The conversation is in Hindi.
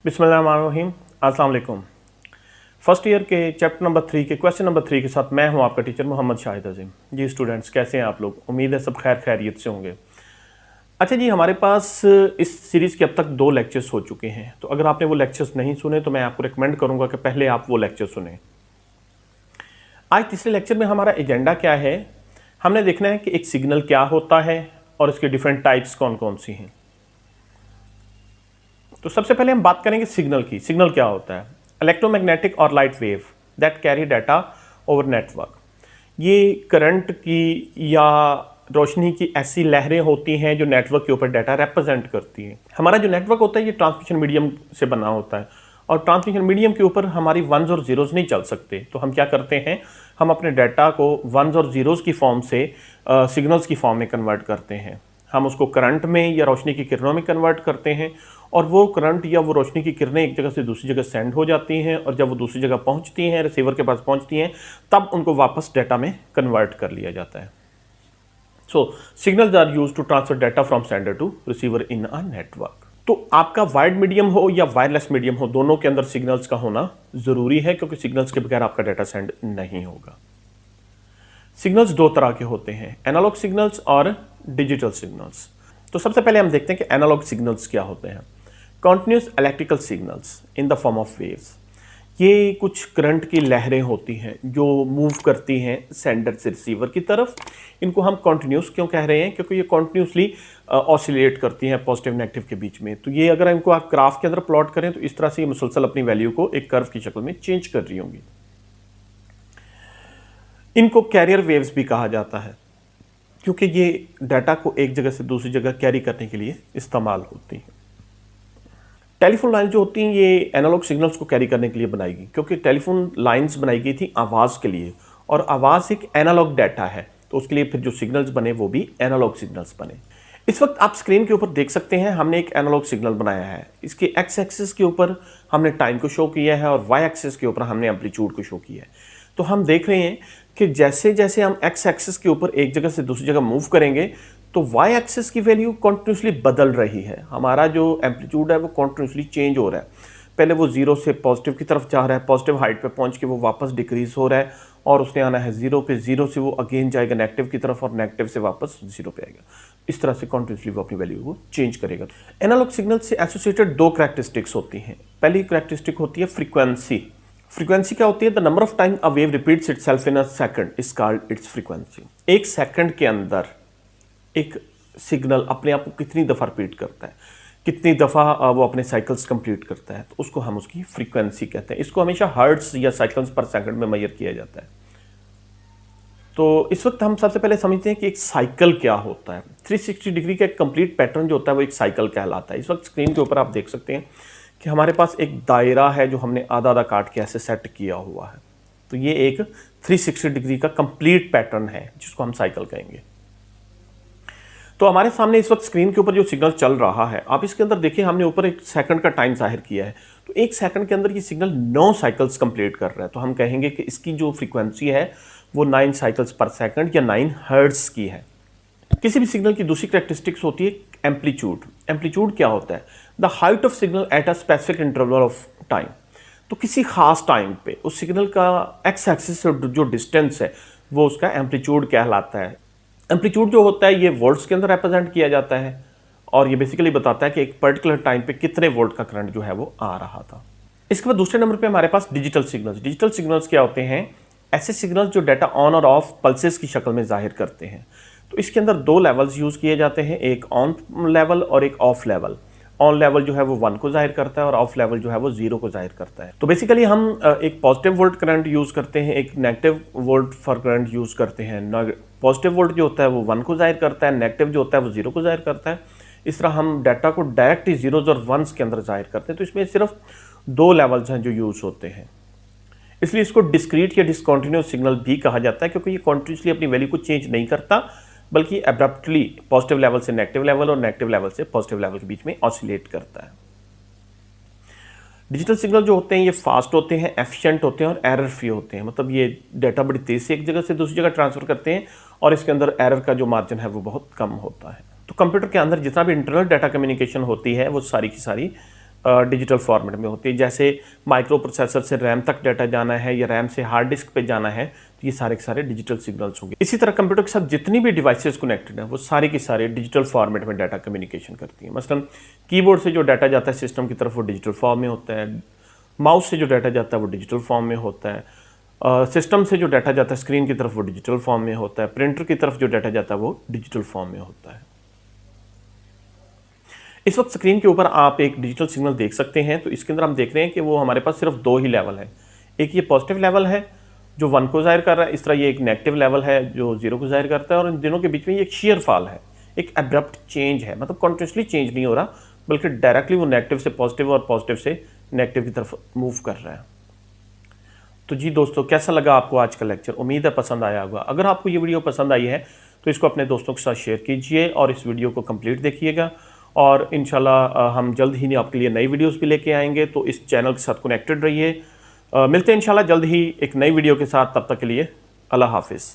बिस्मिल्लाहिर्रहमानिर्रहीम। अस्सलाम वालेकुम। फर्स्ट ईयर के चैप्टर नंबर 3 के क्वेश्चन नंबर 3 के साथ मैं हूं आपका टीचर मोहम्मद शाहिद अजीम। जी स्टूडेंट्स, कैसे हैं आप लोग? उम्मीद है सब खैरियत से होंगे। अच्छा जी, हमारे पास इस सीरीज़ के अब तक 2 लेक्चर्स हो चुके हैं, तो अगर आपने वो लेक्चर्स नहीं सुने तो मैं आपको रिकमेंड करूंगा कि पहले आप वो लेक्चर सुने। आज तीसरे लेक्चर में हमारा एजेंडा क्या है? हमने देखना है कि एक सिग्नल क्या होता है और इसके डिफरेंट टाइप्स कौन कौन सी हैं। तो सबसे पहले हम बात करेंगे सिग्नल की। सिग्नल क्या होता है? इलेक्ट्रोमैग्नेटिक और light wave that carry data over network. ये करंट की या रोशनी की ऐसी लहरें होती हैं जो नेटवर्क के ऊपर डाटा रिप्रेजेंट करती हैं। हमारा जो नेटवर्क होता है ये ट्रांसमिशन मीडियम से बना होता है और ट्रांसमिशन मीडियम के ऊपर हमारी वंस और जीरोज़ नहीं चल सकते। तो हम क्या करते हैं, हम अपने डाटा को वंस और जीरोज़ की फॉर्म से सिग्नल्स की फॉर्म में कन्वर्ट करते हैं। हम उसको करंट में या रोशनी की किरणों में कन्वर्ट करते हैं और वो करंट या वो रोशनी की किरणें एक जगह से दूसरी जगह सेंड हो जाती हैं और जब वो दूसरी जगह पहुंचती हैं, रिसीवर के पास पहुंचती हैं, तब उनको वापस डाटा में कन्वर्ट कर लिया जाता है। So signals are used to transfer data from sender to receiver in a network. तो आपका वायर्ड मीडियम हो या वायरलेस मीडियम हो, दोनों के अंदर सिग्नल्स का होना जरूरी है, क्योंकि सिग्नल्स के बगैर आपका डाटा सेंड नहीं होगा। सिग्नल्स 2 तरह के होते हैं, एनालॉग सिग्नल्स और डिजिटल सिग्नल्स। तो सबसे पहले हम देखते हैं कि एनालॉग सिग्नल्स क्या होते हैं। Continuous electrical signals in the form of waves. ये कुछ करंट की लहरें होती हैं जो मूव करती हैं सेंडर से रिसीवर की तरफ। इनको हम कॉन्टिन्यूस क्यों कह रहे हैं? क्योंकि ये कॉन्टिन्यूसली ऑसिलेट करती हैं पॉजिटिव नेगेटिव के बीच में। तो ये अगर इनको आप ग्राफ के अंदर प्लॉट करें तो इस तरह से ये मुसलसल अपनी वैल्यू को एक कर्व की शक्ल में चेंज कर रही होंगी। इनको कैरियर वेव्स भी कहा जाता है, क्योंकि ये डाटा को एक जगह से दूसरी जगह कैरी करने के लिए इस्तेमाल होती हैं। टेलीफोन लाइन जो होती हैं ये एनालॉग सिग्नल्स को कैरी करने के लिए बनाई गई, क्योंकि टेलीफोन लाइंस बनाई गई थी आवाज़ के लिए, और आवाज़ एक एनालॉग डाटा है, तो उसके लिए फिर जो सिग्नल्स बने वो भी एनालॉग सिग्नल्स बने। इस वक्त आप स्क्रीन के ऊपर देख सकते हैं, हमने एक एनालॉग सिग्नल बनाया है। इसके एक्स एक्सिस के ऊपर हमने टाइम को शो किया है और वाई एक्सिस के ऊपर हमने एम्पलीट्यूड को शो किया है। तो हम देख रहे हैं कि जैसे जैसे हम एक्स एक्सिस के ऊपर एक जगह से दूसरी जगह मूव करेंगे तो वाई एक्सिस की वैल्यू कॉन्टिन्यूसली बदल रही है। हमारा जो एम्पलीट्यूड है वो कॉन्टिन्यूसली चेंज हो रहा है। पहले वो जीरो से पॉजिटिव की तरफ जा रहा है, पॉजिटिव हाइट पे पहुंच के वो वापस डिक्रीज हो रहा है और उसने आना है जीरो पे, जीरो से वो अगेन जाएगा नेगेटिव की तरफ और नेगेटिव से वापस जीरो पे आएगा। इस तरह से कॉन्टिन्यूसली वो अपनी वैल्यू को चेंज करेगा। एनालॉग सिग्नल से एसोसिएटेड 2 करैक्टरिस्टिक्स होती हैं। पहली करैक्टरिस्टिक होती है फ्रीक्वेंसी। फ्रीक्वेंसी क्या होती है? The number of time a wave repeats itself in a second is called its frequency. एक सेकंड के अंदर एक सिग्नल अपने आप को कितनी दफ़ा रिपीट करता है, कितनी दफ़ा वो अपने साइकिल्स कंप्लीट करता है, तो उसको हम उसकी फ्रीक्वेंसी कहते हैं। इसको हमेशा हर्ट्ज या साइकिल्स पर सेकंड में मेजर किया जाता है। तो इस वक्त हम सबसे पहले समझते हैं कि एक साइकिल क्या होता है। 360 डिग्री का एक कंप्लीट पैटर्न जो होता है वो एक साइकिल कहलाता है। इस वक्त स्क्रीन के ऊपर आप देख सकते हैं कि हमारे पास एक दायरा है जो हमने आधा आधा काट के ऐसे सेट किया हुआ है। तो ये एक 360 डिग्री का कंप्लीट पैटर्न है जिसको हम साइकिल कहेंगे। तो हमारे सामने इस वक्त स्क्रीन के ऊपर जो सिग्नल चल रहा है, आप इसके अंदर देखिए, हमने ऊपर एक सेकंड का टाइम जाहिर किया है। तो एक सेकंड के अंदर ये सिग्नल 9 साइकिल्स कंप्लीट कर रहा है। तो हम कहेंगे कि इसकी जो फ्रीक्वेंसी है वो 9 साइकिल्स पर सेकंड या 9 हर्ट्ज की है। किसी भी सिग्नल की दूसरी कैरेक्टरिस्टिक्स होती है एम्पलीट्यूड। एम्पलीट्यूड क्या होता है? The height of signal at a specific interval of time. तो किसी खास टाइम पे उस सिग्नल का एक्स एक्सिस से जो डिस्टेंस है वो उसका एम्पलीट्यूड कहलाता है। एम्पलीट्यूड जो होता है ये वोल्ट्स के अंदर रिप्रेजेंट किया जाता है और ये बेसिकली बताता है कि एक पर्टिकुलर टाइम पे कितने वोल्ट का करंट जो है वो आ रहा था। इसके बाद दूसरे नंबर पे हमारे पास डिजिटल सिग्नल्स। डिजिटल सिग्नल्स क्या होते हैं? ऐसे सिग्नल्स जो डाटा ऑन और ऑफ पल्सेस की शक्ल में जाहिर करते हैं। तो इसके अंदर 2 लेवल्स यूज़ किए जाते हैं, एक ऑन लेवल और एक ऑफ लेवल। ऑन लेवल जो है वो 1 को जाहिर करता है और ऑफ लेवल जो है वो 0 को जाहिर करता है। तो बेसिकली हम एक पॉजिटिव वोल्ट करंट यूज़ करते हैं, एक negative volt for current use करते हैं। पॉजिटिव वोल्ट जो होता है वो 1 को जाहिर करता है, नेगेटिव जो होता है वो 0 को जाहिर करता है। इस तरह हम डाटा को डायरेक्टली जीरोज और वंस के अंदर जाहिर करते हैं। तो इसमें सिर्फ 2 लेवल्स हैं जो यूज़ होते हैं, इसलिए इसको डिस्क्रीट या डिसकॉन्टिन्यूस सिग्नल भी कहा जाता है, क्योंकि ये कॉन्टिन्यूसली अपनी वैल्यू को चेंज नहीं करता, बल्कि एब्रप्टली पॉजिटिव लेवल से नेगेटिव लेवल और नेगेटिव लेवल से पॉजिटिव लेवल के बीच में ऑसिलेट करता है। डिजिटल सिग्नल जो होते हैं ये फास्ट होते हैं, एफिशिएंट होते हैं और एरर फ्री होते हैं। मतलब ये डाटा बड़ी तेज़ से एक जगह से दूसरी जगह ट्रांसफ़र करते हैं और इसके अंदर एरर का जो मार्जिन है वो बहुत कम होता है। तो कंप्यूटर के अंदर जितना भी इंटरनल डाटा कम्युनिकेशन होती है वो सारी की सारी डिजिटल फॉर्मेट में होती है। जैसे माइक्रो प्रोसेसर से रैम तक डाटा जाना है या रैम से हार्ड डिस्क पे जाना है, तो ये सारे के सारे डिजिटल सिग्नल्स होंगे। इसी तरह कंप्यूटर के साथ जितनी भी डिवाइसेस कनेक्टेड है वो सारी की सारे डिजिटल फॉर्मेट में डाटा कम्युनिकेशन करती है। मसलन कीबोर्ड से जो डाटा जाता है सिस्टम की तरफ वो डिजिटल फॉर्म में होता है, माउस से जो डाटा जाता है वो डिजिटल फॉर्म में होता है, सिस्टम से जो डाटा जाता है स्क्रीन की तरफ वो डिजिटल फॉर्म में होता है, प्रिंटर की तरफ जो डाटा जाता है वो डिजिटल फॉर्म में होता है। इस वक्त स्क्रीन के ऊपर आप एक डिजिटल सिग्नल देख सकते हैं। तो इसके अंदर हम देख रहे हैं कि वो हमारे पास सिर्फ दो ही लेवल है। एक ये पॉजिटिव लेवल है जो 1 को जाहिर कर रहा है, इस तरह ये एक नेगेटिव लेवल है जो 0 को जाहिर करता है, और इन दोनों के बीच में ये एक शेयर फॉल है, एक एब्रप्ट चेंज है, मतलब कॉन्टिन्यूसली चेंज नहीं हो रहा बल्कि डायरेक्टली वो नेगेटिव से पॉजिटिव और पॉजिटिव से नेगेटिव की तरफ मूव कर रहा है। तो जी दोस्तों, कैसा लगा आपको आज का लेक्चर? उम्मीद है पसंद आया होगा। अगर आपको ये वीडियो पसंद आई है तो इसको अपने दोस्तों के साथ शेयर कीजिए और इस वीडियो को कंप्लीट देखिएगा, और इंशाल्लाह हम जल्द ही आपके लिए नई वीडियोस भी लेके आएंगे। तो इस चैनल के साथ कनेक्टेड रहिए। मिलते हैं इंशाल्लाह जल्द ही एक नई वीडियो के साथ। तब तक के लिए अल्लाह हाफिज़।